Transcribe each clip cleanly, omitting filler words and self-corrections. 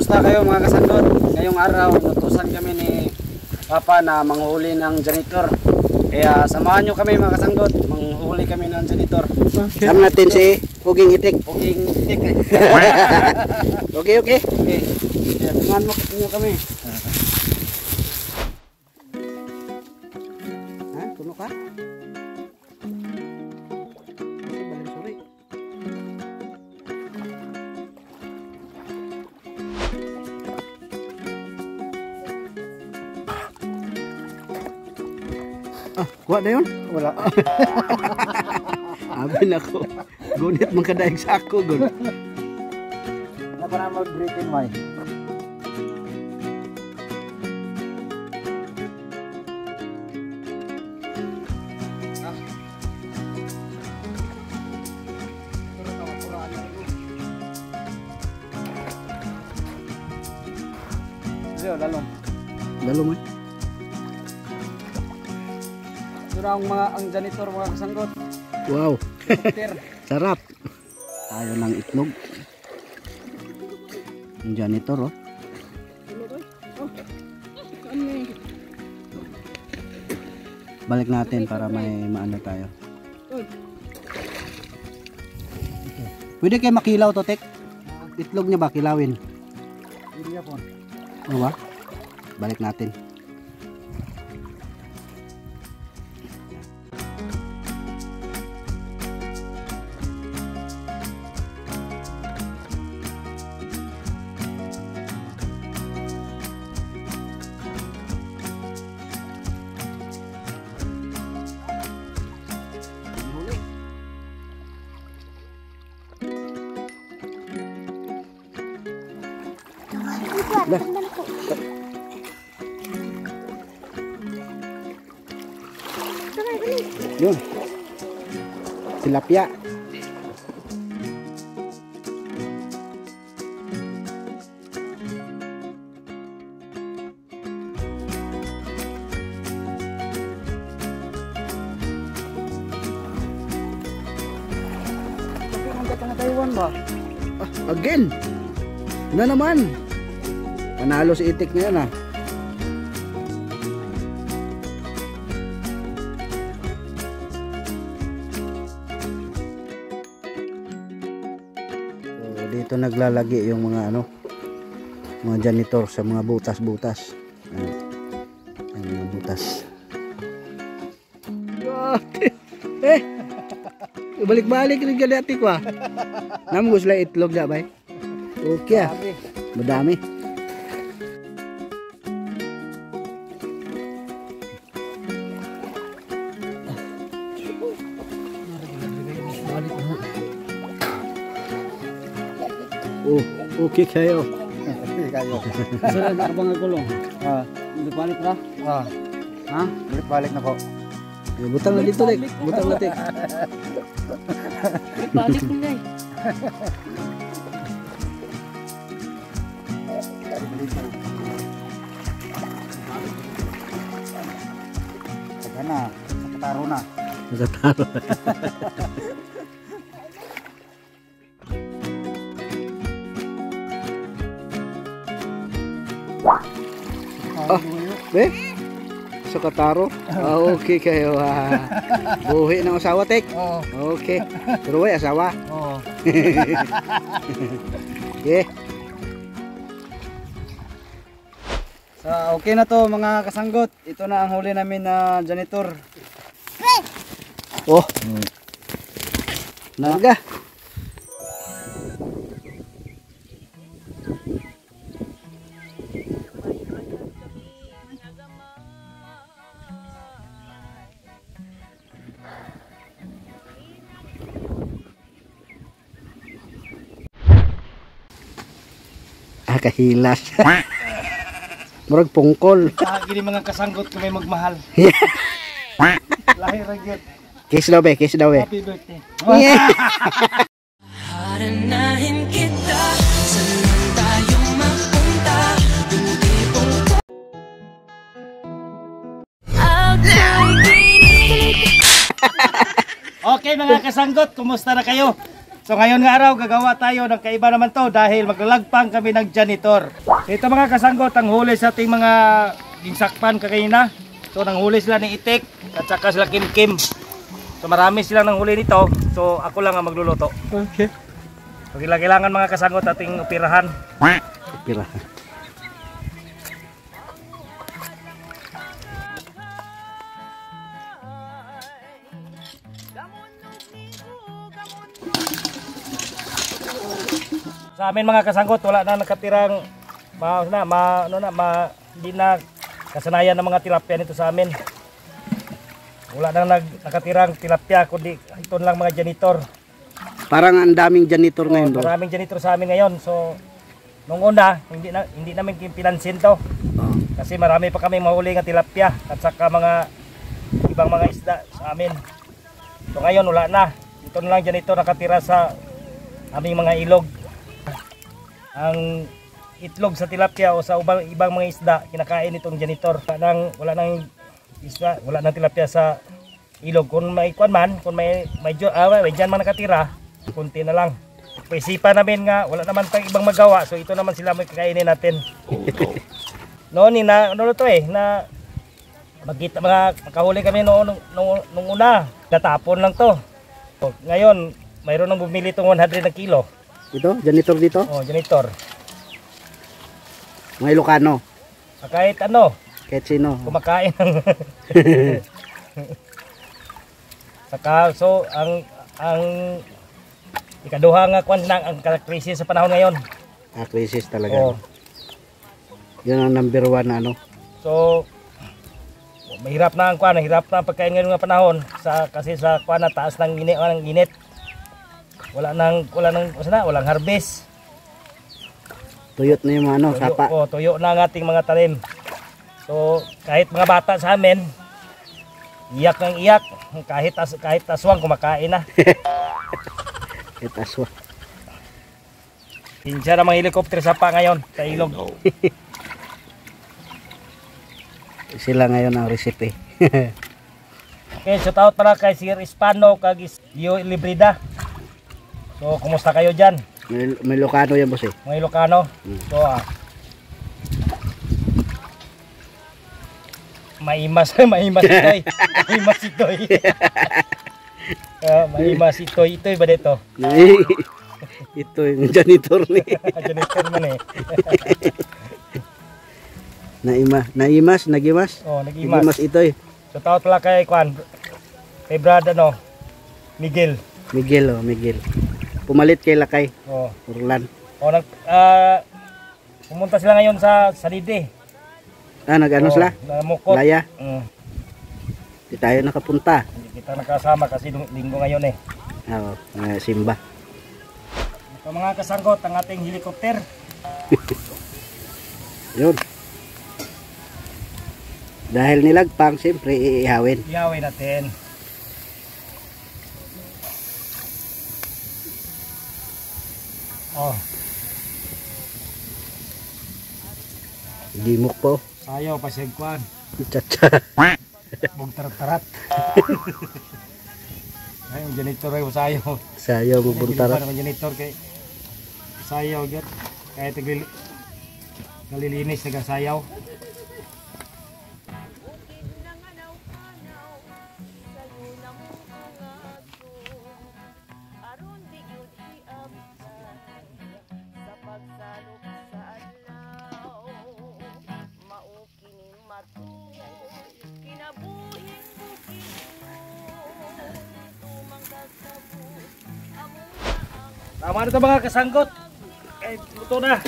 Kumusta kayo mga kasanggot? Ngayong araw, natusan kami ni Papa na manghuli ng janitor. Kaya samahan nyo kami mga kasanggot, manghuli kami ng janitor. Sama natin si Puging Itik. Puging Itik. Okay. Okay. Kaya samahan mo nyo kami. Ha? Puno ka? Sorry. Kuha na yun? Wala. Abin ako. Gunit mong kadaig sa ako, gun. Wala pa na mag-break in wine. Lalong. Lalong eh. Ito na ang janitor mga kasanggot. Wow. Sarap. Tayo ng itlog. Ang janitor oh. Balik natin para may maano tayo. Pwede kayo makilaw to, Tek? Itlog niya ba kilawin? Hindi po. Ano ba? Balik natin. Yun. Tilapia. Taiwan ba? Again. Na naman. Panalo si Itik ngayon ah. So, dito naglalagi yung mga mga janitor sa mga butas-butas. Ang mga butas. Balik-balik rin ka dati ko ah. Namus lang itlog na ba? Okay ah. Madami. Oh, okay kayo. Okay kayo. Saan nakabang ang gulong? Balik na? Ha? Balik na po. Butang na dito, Tek. Butang na, Tek. Balik mo na eh. Sige na, nakataro na. Nakataro. Be? Sa Kataro? Okay kayo. Buhi ng asawa, Tek? Oo. Okay. Pero way, asawa? Oo. Yeah. Okay na to mga kasanggot. Ito na ang huli namin na janitor. Oh. Naga. Kahilas. Murag pungkol. Gini mga kasanggot kung may magmahal. Lahir agad. Kiss daw be, kiss daw be. Happy birthday. Yeah. Haranahin kita, saan tayo mapunta? Hindi punta. Okay mga kasanggot, kumusta na kayo? So ngayon nga araw, gagawa tayo ng kaiba naman to dahil maglalagpang kami ng janitor. Ito mga kasanggot, ang huli sa ating mga insakpan kakanina. So nanghuli sila ni Itik at saka sila Kim Kim. So marami silang nanghuli nito. So ako lang ang magluluto. Okay. So kailangan mga kasanggot ating upirahan. Pira. Sa amin mga kasanggot, wala na nakatirang hindi na kasanayan ng mga tilapia nito sa amin. Wala na nakatirang tilapia kundi ito lang mga janitor. Parang ang daming janitor ngayon, bro. Maraming janitor sa amin ngayon. So nung una, hindi namin pinansin to. Oh. Kasi marami pa kami mahuli ng tilapia at saka mga ibang mga isda sa amin. So ngayon wala na. Ito na lang janitor nakatira sa aming mga ilog. Ang itlog sa tilapia o sa ibang mga isda kinakain itong janitor. Wala nang isda, wala nang tilapia sa ilog. Kung may kuan man, kung may dyan man nakatira, kunti na lang. Paisipan namin nga wala naman tayong ibang magawa, so ito naman sila may kakainin natin. Noon na makahuli kami nung una, natapon lang to. So, ngayon mayroon nang bumili itong 100 na kilo. Ito, janitor dito. Oh, janitor. Mga Ilocano. Kahit ano, Kahit sino. kumakain ng saka so ang ikaduha nga kwan na ang krisis sa panahon ngayon. Krisis talaga. Oh. Yun ang number 1 na ano. So mahirap na ang kwan, hirap na ang pagkain ngayon nga panahon kasi sa kwan na taas ng init. Walang harvest. Tuyot na yung mga ano, sapa. Tuyo na ang ating mga tanim. So kahit mga bata sa amin, iyak ng iyak, kahit aswang kumakain na. Kahit aswa. Pinsya na mga helicopter sa pa ngayon sa ilog. Sila ngayon ang recipe. Okay, shout out para kay Sir Hispano kag Gio Librida. So kumusta kayo dyan? May Ilocano yan, boss eh. Mga Ilocano. So maimas itoy. Maimas itoy. Maimas itoy. Itoy ba dito? Ito yung janitor ni. Janitor man eh. Nagimas. Nagimas. Nagimas ito eh. So tawag pala kay Brad Miguel. Miguel. Pumalit kay Lakay. Urlan. Pumunta sila ngayon sa Salide. Nag-ano sila? Namukot. Laya. Di tayo nakapunta. Hindi kita nakasama kasi linggo ngayon eh. Oo, simba. So mga kasanggot, ang ating helicopter. Yun. Dahil nilagpang, siyempre iihawin. Ihawin natin. Gimok po. Sayaw pa siya kwan. Chacha. Bugtarat-tarat. Ay, yung janitor ay sayaw. Sayaw mabuntarat. Yung janitor kay sayaw dyan. Kaya naglilinis nagasayaw. Tama na ito mga kasanggot. Luto na.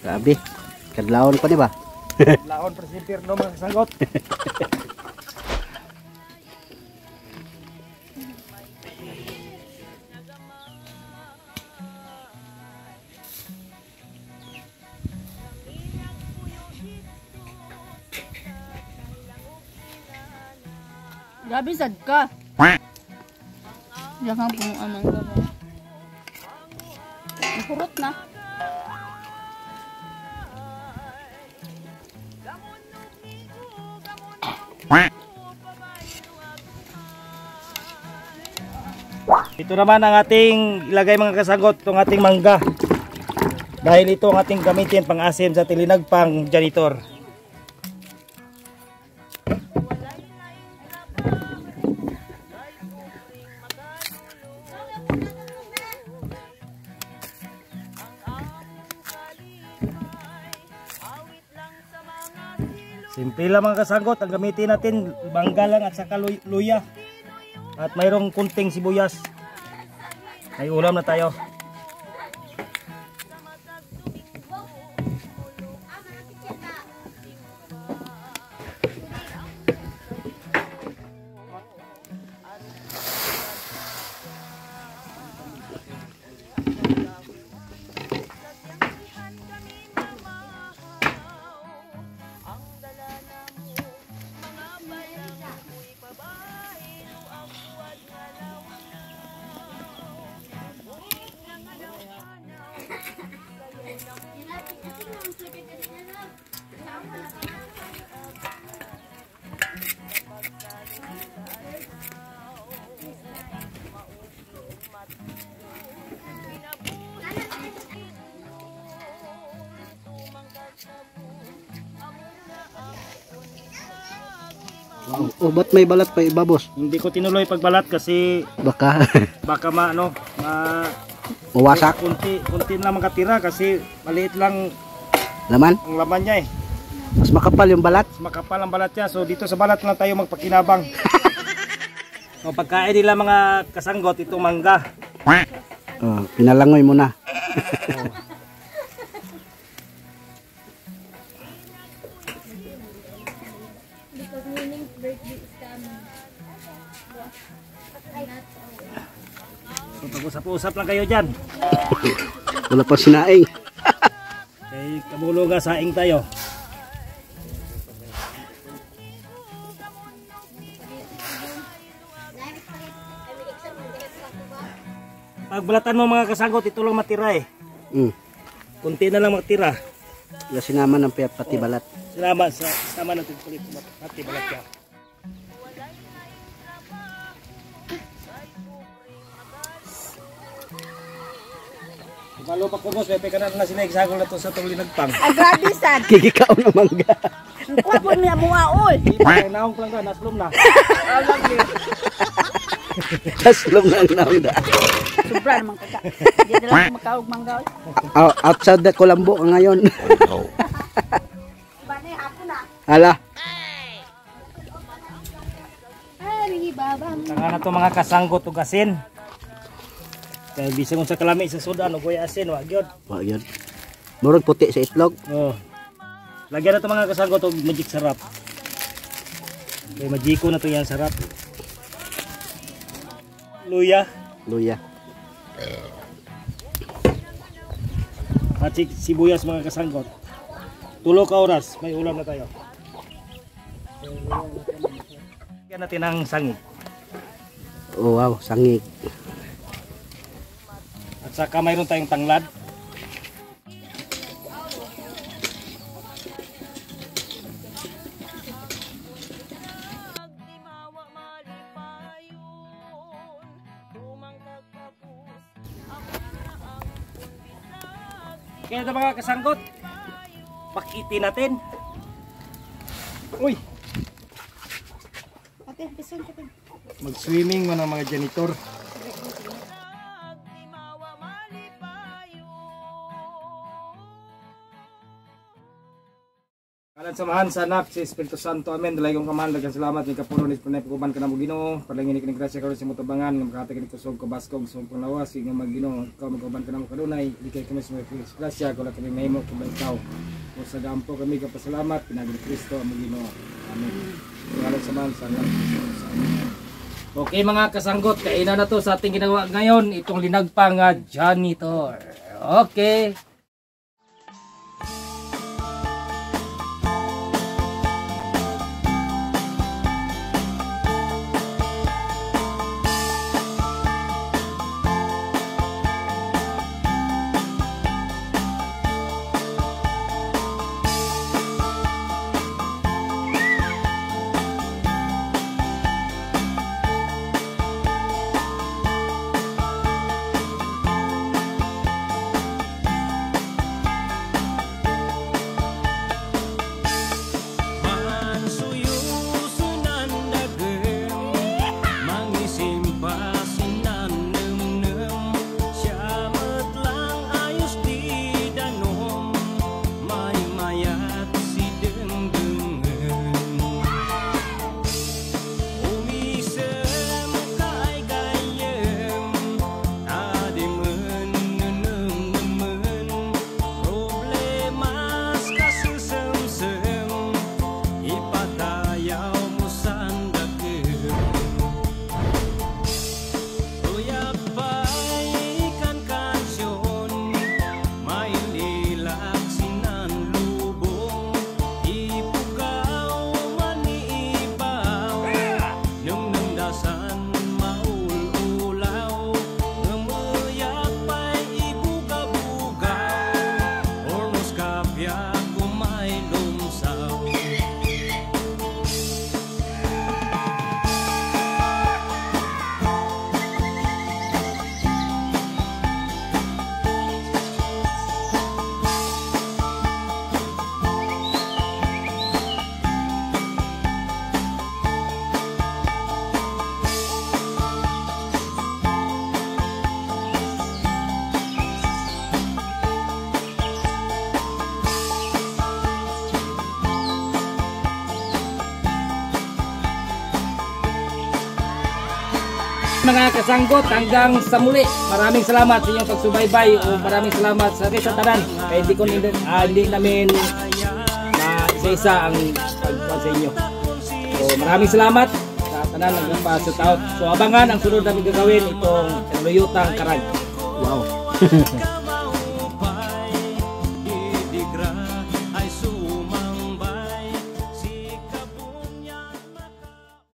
Grabe. Kadlaon pa di ba? Laon presenter no mga kasanggot. Grabe sad ka. Diyan kang kung anong gano'n. Nakurot na. Ito naman ang ating ilagay mga kasagot, itong ating mangga. Dahil ito ang ating gamitin pang-asim sa tilinagpang janitor. Simple lang mga kasagot, ang gamitin natin mangga lang at saka luya. At mayroong kunting sibuyas. May ulam na tayo. Oh, ba't may balat pa iba, boss? Hindi ko tinuloy pagbalat kasi Baka baka mawasak kunti lang makatira kasi maliit lang laman. ang laman niya eh. Mas makapal yung balat. Makapal ang balat niya. So dito sa balat lang tayo magpakinabang. So pagkain nila mga kasanggot itong mangga. Oh, pinalangoy mo na. So pag-usap-usap lang kayo dyan. Wala pa sinaing. Kay kabuluga saing tayo. Pagbalatan mo mga kasanggot, ito lang matira eh. Kunti na lang matira. Wala sinama ng pati balat. Sama natin kulit pati balat ka. Malo pa ko boss, pepe ka na sinagsagol na to sa itong linagpang. Grabe sad. Kikikaw na mangga. Kuha po niya muaol. Naong lang na, naslom na. Taslom na ang naunda. Sobra naman kaka. Hindi na lang makaog manggaw. Outside the Colombo ngayon. Banay hapon na. Hala. Ay, babam. Sanga na to mga kasanggot ug asin. Kaya bisag kung sa kalami sa sudan ug asin, wag gyud. Wag yun. Murag puti sa itlog. Oh. Lagyan na to mga kasanggot og magic sarap. Kay magiko na to yan sarap. Luya. Luya. At sibuyas mga kasanggot. 3 ka oras, may ulam na tayo. Lagyan natin ang sangig. Oh wow, sangig. At saka mayroon tayong tanglad. Kaya ito mga kasanggot, pakitin natin. Uy! Ate, bisan ka. Mag-swimming man ang mga janitor. Kalan samahan sa anak si Espiritu Santo. Amen. Dalay kong kamahan. Dagang salamat. May kapuno ni Panay Pagkuban ka na mo Ginoo. Palangin ikinig grasya karon sa mutubangan. Nga makatag inig kusog kabaskog. Sumong panglawas. Nga mag-Ginoo. Ikaw magkuban ka na mo kanunay. Di kayo kami sa mga grasya. Kula kami mahimo. Kula ikaw. O sa gampo kami kapasalamat. Pinagin ni Kristo ang Ginoo. Amen. Kalan samahan sa anak. Okay mga kasanggot. Kainan na to sa ating ginawa ngayon. Itong linagpang janitor. Okay. Mga kasanggot, hanggang sa muli. Maraming salamat sa inyong pagsubaybay o maraming salamat sa tanan. Kaya hindi namin isa-isa ang pagpapal sa inyo. So maraming salamat sa tanan nagpa-shout out. So abangan ang sunod namin gagawin itong Kanluyutang Karag. Wow.